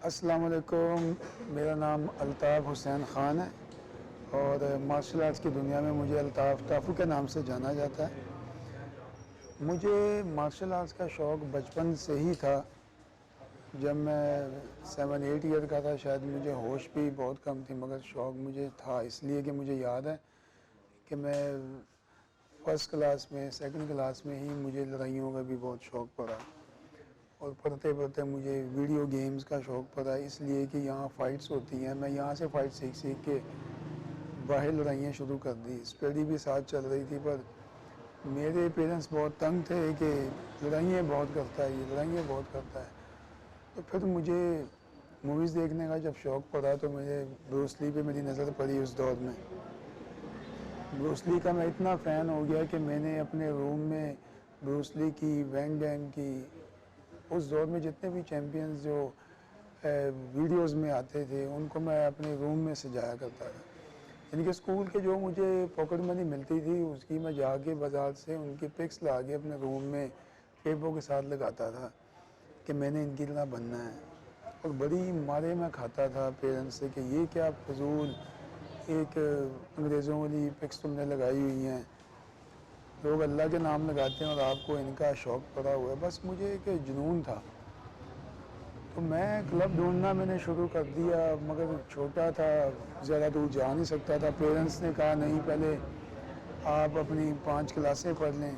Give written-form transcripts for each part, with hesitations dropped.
अस्सलाम वालेकुम। मेरा नाम अल्ताफ़ हुसैन ख़ान है और मार्शल आर्ट्स की दुनिया में मुझे अल्ताफ़ टाफू के नाम से जाना जाता है। मुझे मार्शल आर्ट्स का शौक़ बचपन से ही था। जब मैं 7-8 ईयर का था, शायद मुझे होश भी बहुत कम थी, मगर शौक़ मुझे था, इसलिए कि मुझे याद है कि मैं फर्स्ट क्लास में, सेकंड क्लास में ही मुझे लड़ाइयों का भी बहुत शौक़ पड़ा और पढ़ते पढ़ते मुझे वीडियो गेम्स का शौक़ पड़ा, इसलिए कि यहाँ फ़ाइट्स होती हैं। मैं यहाँ से फ़ाइट सीख सीख के बाहर लड़ाइयाँ शुरू कर दी। स्टडी भी साथ चल रही थी, पर मेरे पेरेंट्स बहुत तंग थे कि लड़ाइयाँ बहुत करता है, ये लड़ाइयाँ बहुत करता है। तो फिर मुझे मूवीज़ देखने का जब शौक़ पड़ा तो मुझे ब्रूस ली पे मेरी नज़र पड़ी। उस दौर में ब्रूस ली का मैं इतना फ़ैन हो गया कि मैंने अपने रूम में ब्रूस ली की, वैन डैम की, उस दौर में जितने भी चैम्पियंस जो वीडियोस में आते थे, उनको मैं अपने रूम में सजाया करता था। यानी कि स्कूल के जो मुझे पॉकेट मनी मिलती थी, उसकी मैं जाके बाज़ार से उनकी पिक्स ला के अपने रूम में टेपों के साथ लगाता था कि मैंने इनकी तरह बनना है। और बड़ी मारे मैं खाता था पेरेंट्स से कि ये क्या फजूल एक अंग्रेज़ों वाली पिक्स तुमने लगाई हुई हैं, लोग अल्लाह के नाम लगाते हैं और आपको इनका शौक़ पड़ा हुआ है। बस मुझे एक जुनून था, तो मैं क्लब ढूंढना मैंने शुरू कर दिया, मगर छोटा था, ज़्यादा दूर जा नहीं सकता था। पेरेंट्स ने कहा नहीं, पहले आप अपनी 5 क्लासें पढ़ लें।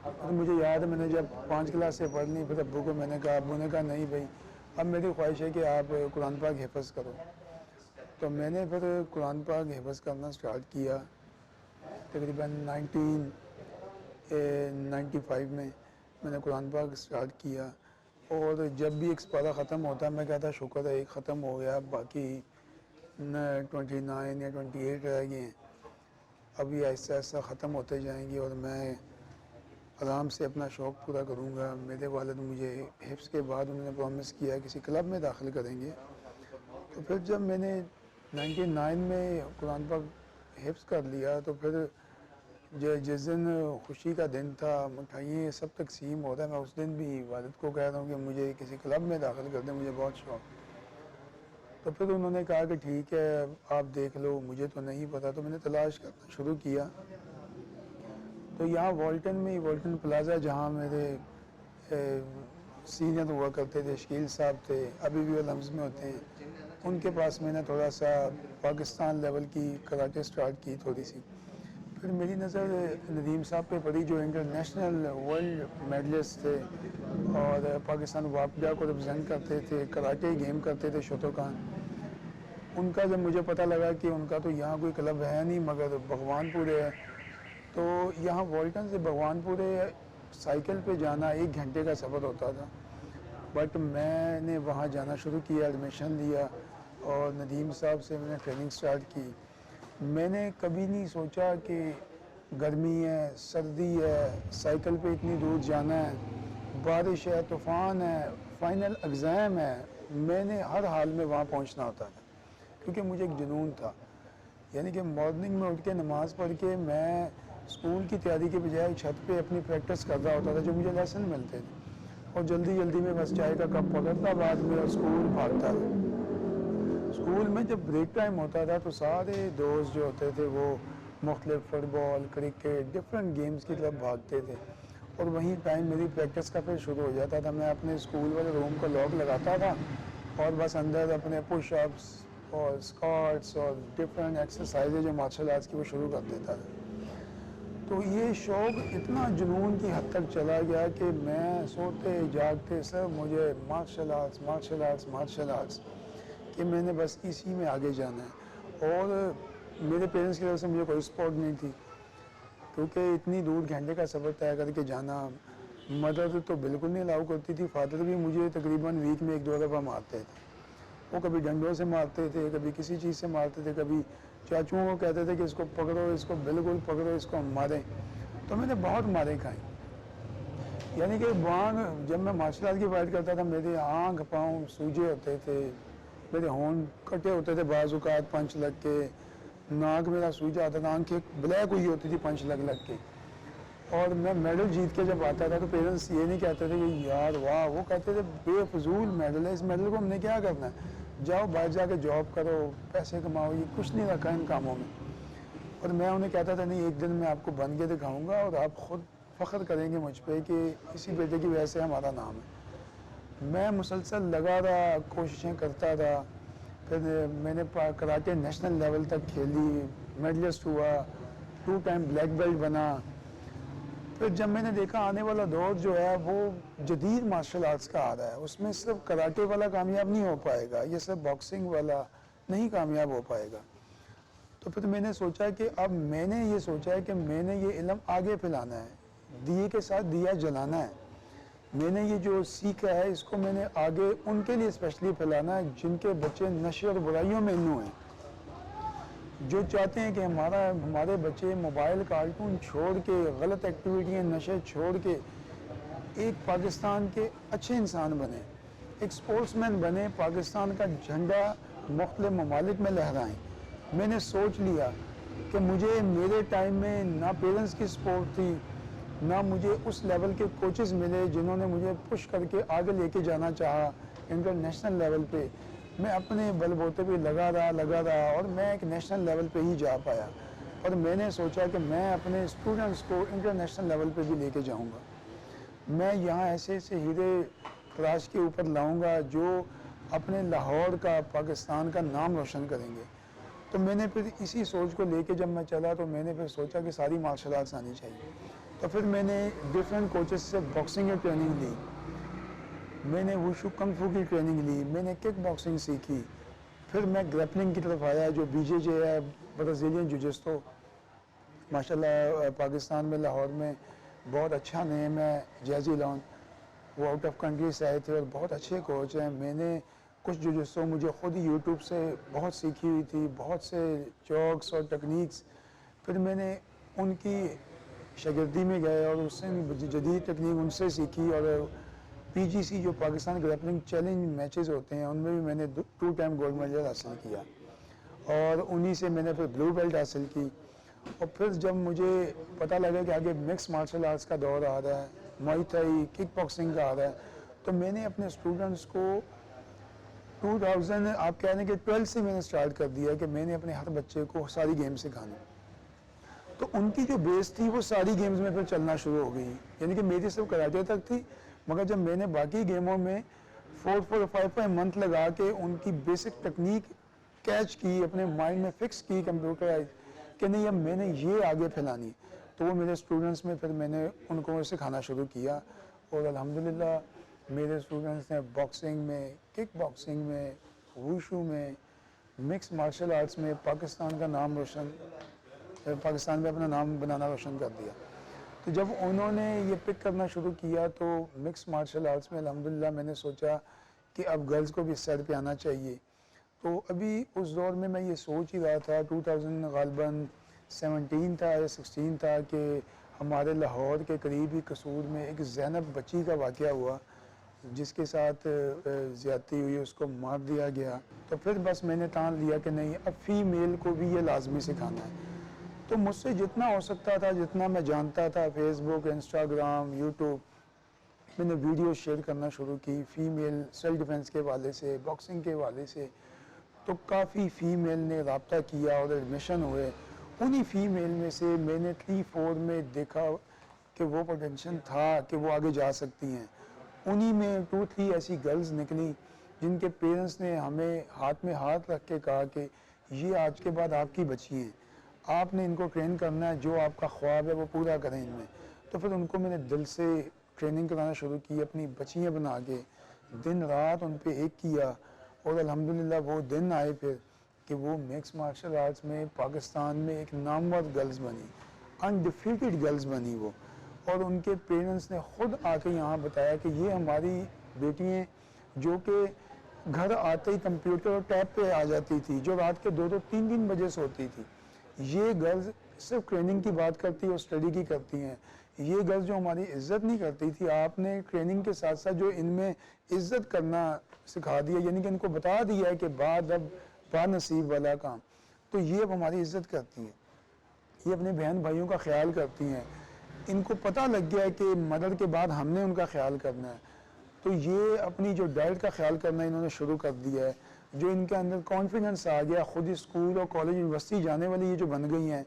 तो मुझे याद है मैंने जब 5 क्लासें पढ़ ली, फिर अब्बू को मैंने कहा, अब्बू ने कहा नहीं भाई, अब मेरी ख्वाहिश है कि आप कुरान पाक हिफ़्ज़ करो। तो मैंने फिर कुरान पाक हिफ़्ज़ करना स्टार्ट किया। तकरीबन 1995 में मैंने कुरान पाक स्टार्ट किया और जब भी एक पारा ख़त्म होता मैं कहता शुक्र है एक ख़त्म हो गया, बाकी न 29 या 28 रह गए हैं। अभी ऐसा ऐसा ख़त्म होते जाएंगी और मैं आराम से अपना शौक़ पूरा करूँगा। मेरे वालिद मुझे हिफ्ज़ के बाद उन्होंने प्रॉमिस किया किसी क्लब में दाखिल करेंगे। तो फिर जब मैंने 99 में कुरान पाक हिफ्ज़ कर लिया, तो फिर जिस दिन खुशी का दिन था, मिठाइयाँ सब तकसीम हो रहा है, मैं उस दिन भी वालिद को कह रहा हूँ कि मुझे किसी क्लब में दाखिल कर दें, मुझे बहुत शौक़। तो फिर उन्होंने कहा कि ठीक है आप देख लो, मुझे तो नहीं पता। तो मैंने तलाश करना शुरू किया। तो यहाँ वॉल्टन में, वॉल्टन प्लाज़ा, जहाँ मेरे सीनियर हुआ करते थे, शकील साहब थे, अभी भी वो लम्स में होते हैं, उनके पास मैंने थोड़ा सा पाकिस्तान लेवल की कराटे स्टार्ट की थोड़ी सी। फिर मेरी नज़र नदीम साहब पे पड़ी जो इंटरनेशनल वर्ल्ड मेडलिस्ट थे और पाकिस्तान वापडा को रिप्रेजेंट करते थे, कराटे गेम करते थे, शोतोकान। उनका जब मुझे पता लगा कि उनका तो यहाँ कोई क्लब है नहीं मगर भगवानपुर है, तो यहाँ वॉल्टन से भगवानपुर साइकिल पे जाना 1 घंटे का सफ़र होता था। बट मैंने वहाँ जाना शुरू किया, एडमिशन लिया और नदीम साहब से मैंने ट्रेनिंग स्टार्ट की। मैंने कभी नहीं सोचा कि गर्मी है, सर्दी है, साइकिल पे इतनी दूर जाना है, बारिश है, तूफ़ान है, फाइनल एग्ज़ाम है, मैंने हर हाल में वहाँ पहुँचना होता था क्योंकि मुझे एक जुनून था। यानी कि मॉर्निंग में उठ के नमाज़ पढ़ के मैं स्कूल की तैयारी के बजाय छत पे अपनी प्रैक्टिस कर रहा होता था, जो मुझे लेसन मिलते थे, और जल्दी जल्दी में बस चाय का कप पकड़ता बाद में और स्कूल भागता था। स्कूल में जब ब्रेक टाइम होता था तो सारे दोस्त जो होते थे वो मुख्तलिफ फुटबॉल, क्रिकेट, डिफरेंट गेम्स की तरफ भागते थे और वहीं टाइम मेरी प्रैक्टिस का फिर शुरू हो जाता था। मैं अपने स्कूल वाले रूम को लॉक लगाता था और बस अंदर अपने पुशअप्स और स्क्वाट्स और डिफरेंट एक्सरसाइजेज जो मार्शल आर्ट्स की वो शुरू कर देता था। तो ये शौक़ इतना जुनून की हद तक चला गया कि मैं सोते जागते सब मुझे martial arts, martial arts, martial arts, कि मैंने बस इसी में आगे जाना है। और मेरे पेरेंट्स की तरफ से मुझे कोई सपोर्ट नहीं थी क्योंकि इतनी दूर घंटे का सफ़र तय करके जाना, मदर तो बिल्कुल नहीं अलाउ करती थी। फादर भी मुझे तकरीबन वीक में 1-2 दफ़ा मारते थे। वो कभी डंडों से मारते थे, कभी किसी चीज़ से मारते थे, कभी चाचुओं को कहते थे कि इसको पकड़ो, इसको बिल्कुल पकड़ो, इसको मारें। तो मैंने बहुत मारे खाई। यानी कि वहाँ जब मैं मार्शल आर्ट की फाइट करता था, मेरे आँख पाँव सूजे होते थे, मेरे होंठ कटे होते थे, बाज़-औक़ात पंच लग के, नाक मेरा सूजा आता था, आँखें ब्लैक हुई होती थी पंच लग लग के। और मैं मेडल जीत के जब आता था तो पेरेंट्स ये नहीं कहते थे कि यार वाह, वो कहते थे बेफजूल मेडल है, इस मेडल को हमने क्या करना है, जाओ बाहर जाके जॉब करो, पैसे कमाओ, ये कुछ नहीं रखा इन कामों में। और मैं उन्हें कहता था नहीं, एक दिन मैं आपको बन के दिखाऊंगा और आप खुद फ़ख्र करेंगे मुझ पर कि इसी बेटे की वजह से हमारा नाम है। मैं मुसलसल लगा रहा, कोशिशें करता था। फिर मैंने कराटे नेशनल लेवल तक खेली, मेडलिस्ट हुआ, 2 टाइम ब्लैक बेल्ट बना। फिर जब मैंने देखा आने वाला दौर जो है वो जदीद मार्शल आर्ट्स का आ रहा है, उसमें सिर्फ कराटे वाला कामयाब नहीं हो पाएगा, ये सिर्फ बॉक्सिंग वाला नहीं कामयाब हो पाएगा। तो फिर मैंने सोचा कि अब मैंने ये सोचा है कि मैंने ये इल्म आगे फैलाना है, दिए के साथ दिया जलाना है। मैंने ये जो सीखा है इसको मैंने आगे उनके लिए स्पेशली फैलाना है जिनके बच्चे नशे और बुराइयों में इन्नू हैं, जो चाहते हैं कि हमारे बच्चे मोबाइल कार्टून छोड़ के, गलत एक्टिविटियाँ, नशे छोड़ के एक पाकिस्तान के अच्छे इंसान बने, एक स्पोर्ट्समैन बने, पाकिस्तान का झंडा मुख्तलिफ ममालिक में लहराएं। मैंने सोच लिया कि मुझे मेरे टाइम में ना पेरेंट्स की सपोर्ट थी, ना मुझे उस लेवल के कोचेस मिले जिन्होंने मुझे पुश करके आगे लेके जाना चाहा इंटरनेशनल लेवल पे। मैं अपने बलबूते पे लगा रहा और मैं एक नेशनल लेवल पे ही जा पाया। और मैंने सोचा कि मैं अपने स्टूडेंट्स को इंटरनेशनल लेवल पे भी लेके जाऊंगा। मैं यहाँ ऐसे ऐसे हीरे तराश के ऊपर लाऊंगा जो अपने लाहौर का, पाकिस्तान का नाम रोशन करेंगे। तो मैंने फिर इसी सोच को लेके जब मैं चला तो मैंने फिर सोचा कि सारी मार्शल आर्ट्स आनी चाहिए। तो फिर मैंने डिफरेंट कोचेस से बॉक्सिंग की ट्रेनिंग ली, मैंने वुशु कंग फू की ट्रेनिंग ली, मैंने किक बॉक्सिंग सीखी। फिर मैं ग्रैपलिंग की तरफ आया, जो BJJ है, ब्राज़ीलियन जिजिस्टो, माशाल्लाह पाकिस्तान में लाहौर में बहुत अच्छा नेम है, जैजी लॉन। वो आउट ऑफ कंट्री से आए थे और बहुत अच्छे कोच हैं। मैंने कुछ जिजिस्टो मुझे ख़ुद ही यूट्यूब से बहुत सीखी हुई थी, बहुत से चॉक्स और टेक्निक्स। फिर मैंने उनकी शागिर्दी में गए और उससे जदीद टेक्निक उनसे सीखी। और PGC जो पाकिस्तान ग्रैपलिंग चैलेंज मैचेस होते हैं उनमें भी मैंने 2 टाइम गोल्ड मेडल हासिल किया और उन्हीं से मैंने फिर ब्लू बेल्ट हासिल की। और फिर जब मुझे पता लगा कि आगे मिक्स मार्शल आर्ट्स का दौर आ रहा है, मुआई थाई, किक बॉक्सिंग का आ रहा है, तो मैंने अपने स्टूडेंट्स को 2000 आप कह रहे हैं कि 12 से मैंने स्टार्ट कर दिया कि मैंने अपने हर बच्चे को सारी गेम सिखानी। तो उनकी जो बेस थी वो सारी गेम्स में फिर चलना शुरू हो गई, यानी कि मेरी सिर्फ कराटे तक थी, मगर जब मैंने बाकी गेमों में 4 और 5 मंथ लगा के उनकी बेसिक टेक्निक कैच की, अपने माइंड में फिक्स की, कंप्यूटराइज कि नहीं अब मैंने ये आगे फैलानी, तो वो मेरे स्टूडेंट्स में फिर मैंने उनको सिखाना शुरू किया। और अल्हम्दुलिल्लाह मेरे स्टूडेंट्स ने बॉक्सिंग में, किक बॉक्सिंग में, वुशु में, मिक्स मार्शल आर्ट्स में पाकिस्तान का नाम रोशन, पाकिस्तान में अपना नाम बनाना रोशन कर दिया। तो जब उन्होंने ये पिक करना शुरू किया तो मिक्स मार्शल आर्ट्स में अल्हम्दुलिल्लाह मैंने सोचा कि अब गर्ल्स को भी इस साइड पे आना चाहिए। तो अभी उस दौर में मैं ये सोच ही रहा था, 2000 गालिबन 17 था या 16 था कि हमारे लाहौर के करीब ही कसूर में एक ज़ैनब बच्ची का वाक़या हुआ जिसके साथ ज़्यादती हुई, उसको मार दिया गया। तो फिर बस मैंने ठान लिया कि नहीं, अब फ़ीमेल को भी ये लाजमी सिखाना है। तो मुझसे जितना हो सकता था, जितना मैं जानता था, फेसबुक, इंस्टाग्राम, यूट्यूब, मैंने वीडियो शेयर करना शुरू की फ़ीमेल सेल्फ डिफेंस के वाले से, बॉक्सिंग के वाले से। तो काफ़ी फ़ीमेल ने रब्ता किया और एडमिशन हुए। उन्हीं फ़ीमेल में से मैंने 3-4 में देखा कि वो पोटेंशियल था कि वो आगे जा सकती हैं। उन्हीं में 2-3 ऐसी गर्ल्स निकली जिनके पेरेंट्स ने हमें हाथ में हाथ रख के कहा कि ये आज के बाद आपकी बच्ची हैं, आपने इनको ट्रेन करना है, जो आपका ख्वाब है वो पूरा करें इनमें। तो फिर उनको मैंने दिल से ट्रेनिंग कराना शुरू की, अपनी बच्चियाँ बना के दिन रात उन पे एक किया। और अल्हम्दुलिल्लाह वो दिन आए फिर कि वो मिक्स मार्शल आर्ट्स में पाकिस्तान में एक नामवर गर्ल्स बनी, अनडिफीटेड गर्ल्स बनी वो। और उनके पेरेंट्स ने ख़ुद आके यहाँ बताया कि ये हमारी बेटियाँ जो कि घर आते ही कंप्यूटर और टैब पे आ जाती थी, जो रात के 2-2, 3-3 बजे सोती थी, ये गर्ल्स सिर्फ ट्रेनिंग की बात करती और स्टडी की करती हैं। ये गर्ल्स जो हमारी इज्जत नहीं करती थी, आपने ट्रेनिंग के साथ साथ जो इनमें इज्जत करना सिखा दिया, यानी कि इनको बता दिया है कि बाद अब बानसीब वाला काम, तो ये अब हमारी इज्जत करती हैं, ये अपने बहन भाइयों का ख्याल करती हैं। इनको पता लग गया है कि मदद के बाद हमने उनका ख्याल करना है, तो ये अपनी जो डाइट का ख्याल करना इन्होंने शुरू कर दिया है। जो इनके अंदर कॉन्फिडेंस आ गया, खुद स्कूल और कॉलेज यूनिवर्सिटी जाने वाली ये जो बन गई हैं,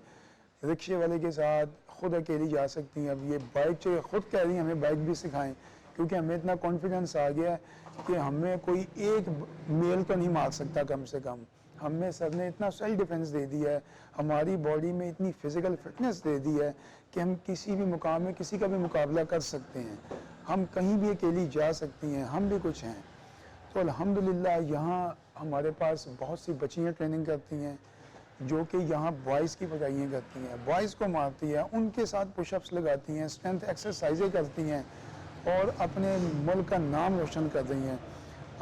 रिक्शे वाले के साथ खुद अकेली जा सकती हैं। अब ये बाइक जो खुद कह रही हैं हमें बाइक भी सिखाएं, क्योंकि हमें इतना कॉन्फिडेंस आ गया है कि हमें कोई एक मेल तो नहीं मार सकता। कम से कम हमें सर ने इतना सेल्फ डिफेंस दे दिया है, हमारी बॉडी में इतनी फिजिकल फिटनेस दे दी है कि हम किसी भी मुकाम में किसी का भी मुकाबला कर सकते हैं। हम कहीं भी अकेली जा सकती हैं, हम भी कुछ हैं। तो अल्हम्दुलिल्लाह यहाँ हमारे पास बहुत सी बच्चियाँ ट्रेनिंग करती हैं जो कि यहाँ बॉयज़ की पढ़ाइयाँ करती हैं, बॉयज़ को मारती हैं, उनके साथ पुशअप्स लगाती हैं, स्ट्रेंथ एक्सरसाइजें करती हैं और अपने मुल्क का नाम रोशन कर रही हैं।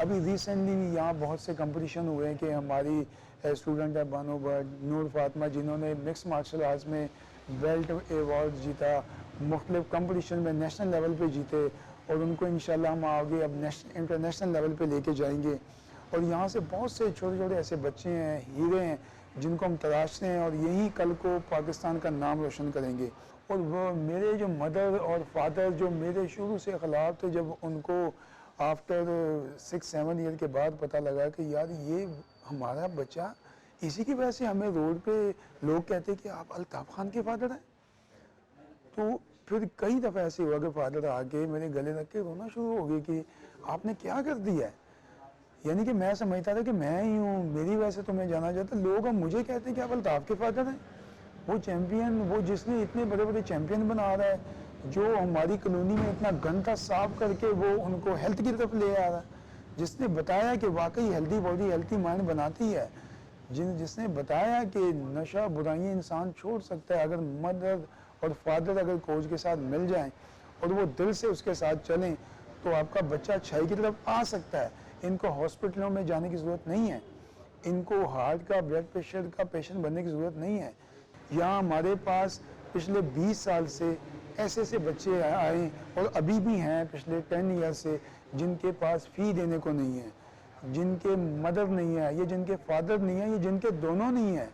अभी रिसेंटली यहाँ बहुत से कंपटीशन हुए हैं कि हमारी स्टूडेंट है बानो भट्ट, नूर फातिमा, जिन्होंने मिक्स मार्शल आर्ट्स में बेल्ट अवार्ड जीता, मुख्तलिफ कंपटीशन में नेशनल लेवल पे जीते और उनको इंशाल्लाह हम आगे अब इंटरनेशनल लेवल पे लेके जाएंगे। और यहाँ से बहुत से छोटे छोटे ऐसे बच्चे हैं, हीरे हैं, जिनको हम तराशते हैं और यही कल को पाकिस्तान का नाम रोशन करेंगे। और वो मेरे जो मदर और फादर जो मेरे शुरू से ख़िलाफ़ थे, जब उनको आफ्टर 6-7 ईयर के बाद पता लगा कि यार ये हमारा बच्चा, इसी की वजह से हमें रोड पे लोग कहते कि आप अल्ताफ़ खान के फादर हैं। तो फिर कई दफ़ा ऐसे हुआ कि फादर आके मेरे गले रख के रोना शुरू हो गए कि आपने क्या कर दिया है। यानी कि मैं समझता था कि मैं ही हूँ, मेरी वजह से तुम्हें जाना जाता। लोग अब मुझे कहते हैं कि आप अल्ताफ़ के फादर हैं। वो चैम्पियन, वो जिसने इतने बड़े बड़े चैम्पियन बना रहा है, जो हमारी कॉलोनी में इतना गंदा साफ करके वो उनको हेल्थ की तरफ ले आ रहा है, जिसने बताया कि वाकई हेल्दी बॉडी हेल्थी माइंड बनाती है, जिसने बताया कि नशा बुराइयाँ इंसान छोड़ सकता है अगर मदर और फादर अगर कोच के साथ मिल जाएं और वो दिल से उसके साथ चलें, तो आपका बच्चा अच्छाई की तरफ आ सकता है। इनको हॉस्पिटलों में जाने की ज़रूरत नहीं है, इनको हार्ट का, ब्लड प्रेशर का पेशेंट बनने की ज़रूरत नहीं है। यहाँ हमारे पास पिछले 20 साल से ऐसे ऐसे बच्चे आए और अभी भी हैं पिछले 10 ईयर से, जिनके पास फ़ी देने को नहीं है, जिनके मदर नहीं है, ये जिनके फादर नहीं है, ये जिनके दोनों नहीं है,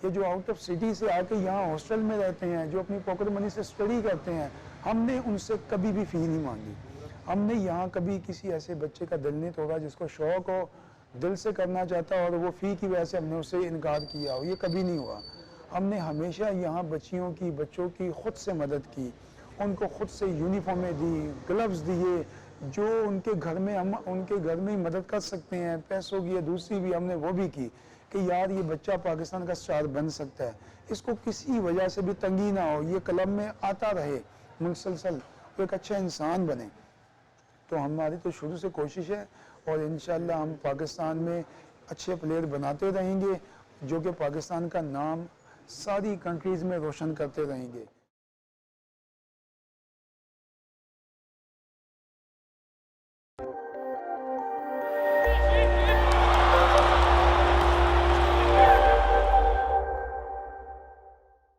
ये जो आउट ऑफ सिटी से आके यहाँ हॉस्टल में रहते हैं, जो अपनी पॉकेट मनी से स्टडी करते हैं, हमने उनसे कभी भी फ़ी नहीं मांगी। हमने यहाँ कभी किसी ऐसे बच्चे का दिल नहीं तोड़ा जिसको शौक़ हो, दिल से करना चाहता और वो फ़ी की वजह से हमने उससे इनकार किया हो, ये कभी नहीं हुआ। हमने हमेशा यहाँ बच्चों की ख़ुद से मदद की, उनको ख़ुद से यूनिफॉर्में दी, ग्लव्स दिए, जो उनके घर में हम उनके घर में ही मदद कर सकते हैं, पैसों की या दूसरी भी हमने वो भी की कि यार ये बच्चा पाकिस्तान का स्टार बन सकता है, इसको किसी वजह से भी तंगी ना हो, ये क्लब में आता रहे मुसलसल, वो एक अच्छा इंसान बने। तो हमारी तो शुरू से कोशिश है और इंशाल्लाह हम पाकिस्तान में अच्छे प्लेयर बनाते रहेंगे, जो कि पाकिस्तान का नाम सारी कंट्रीज़ में रोशन करते रहेंगे।